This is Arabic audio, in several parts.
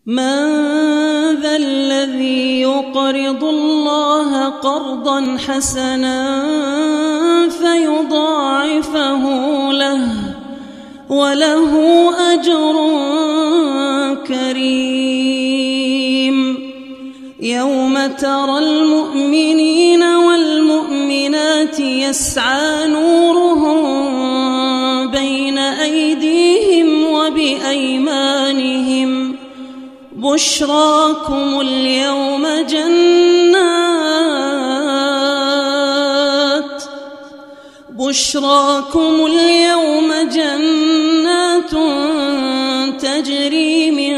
من ذا الذي يقرض الله قرضا حسنا فيضاعفه له وله أجر كريم. يوم ترى المؤمنين والمؤمنات يسعى نورهم بين أيديهم وبأيمانهم بشراكم اليوم جنات تجري من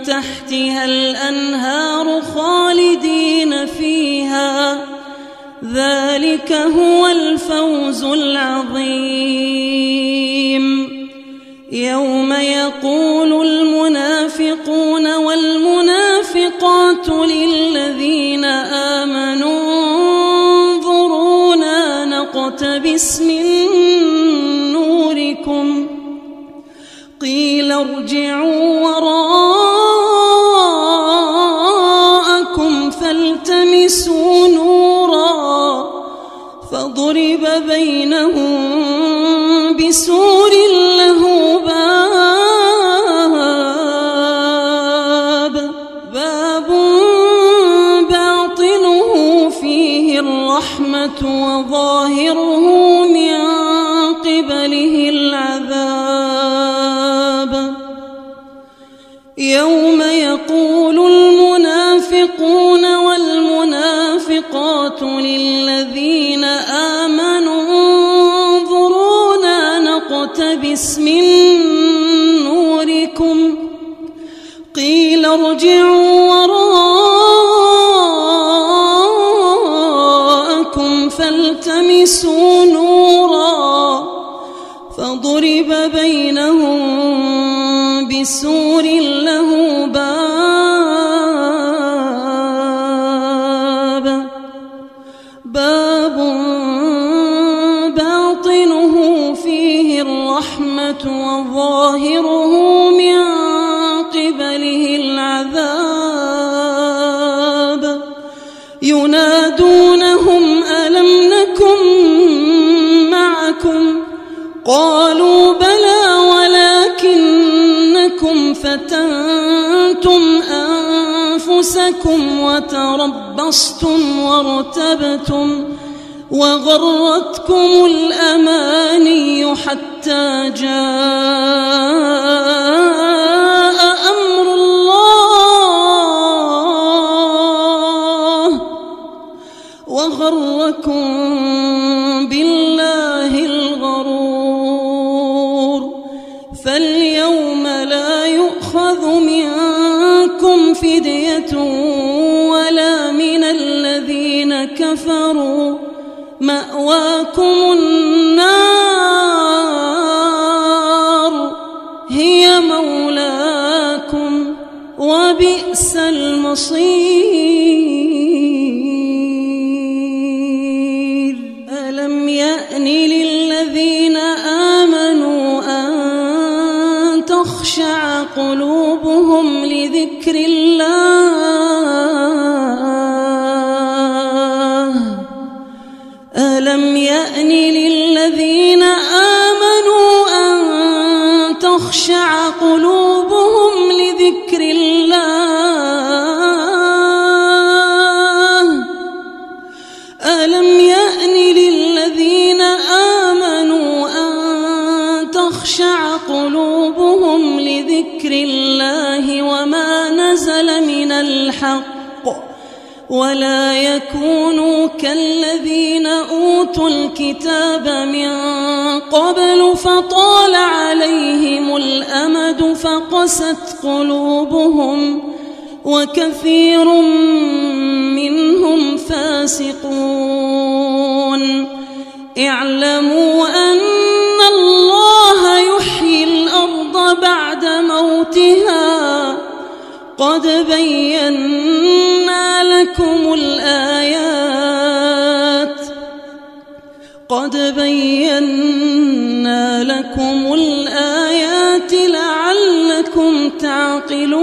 تحتها الأنهار خالدين فيها ذلك هو الفوز العظيم. يوم يقول المنافقون والمنافقات للذين آمنوا انظرونا نقتبس من نوركم قيل ارجعوا وراءكم فالتمسوا نورا فضرب بينهم بسور له باب باطنه فيه الرحمة وظاهره من قبله العذاب. يوم يقول المنافقون والمنافقات للذين آمنوا انظرونا نقتبس من نوركم قيل ارجعوا وراءكم فالتمسوا نورا فضرب بينهم بسور له باب باطنه فيه الرحمة وظاهره من قبله العذاب. ينادونهم ألم نكن معكم قالوا بلى ولكنكم فتنتم أنفسكم وتربصتم وارتبتم وغرتكم الأماني حتى جاء أمر الله وغركم بالله الغرور. فاليوم لا يؤخذ منكم فدية ولا من الذين كفروا مأواكم النار هي مولاكم وبئس المصير. ألم يأن للذين آمنوا أن تخشع قلوبهم لذكر الله ألم يأن للذين آمنوا أن تخشع قلوبهم لذكر الله ألم يأن للذين آمنوا أن تخشع قلوبهم لذكر الله وما نزل من الحق ولا يكونوا كالذين أوتوا الكتاب من قبل فطال عليهم الأمد فقست قلوبهم وكثير منهم فاسقون. اعلموا أن الله يحيي الأرض بعد موتها قد بينا لكم الآيات لعلكم لعلكم تعقلون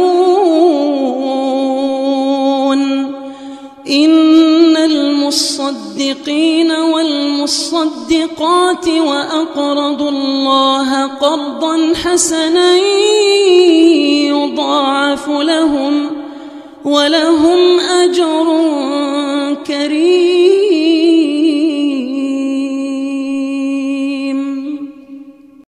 إن المصدقين والمصدقات وأقرضوا الله قرضا حسنا يضاعف لهم ولهم أجر كريم.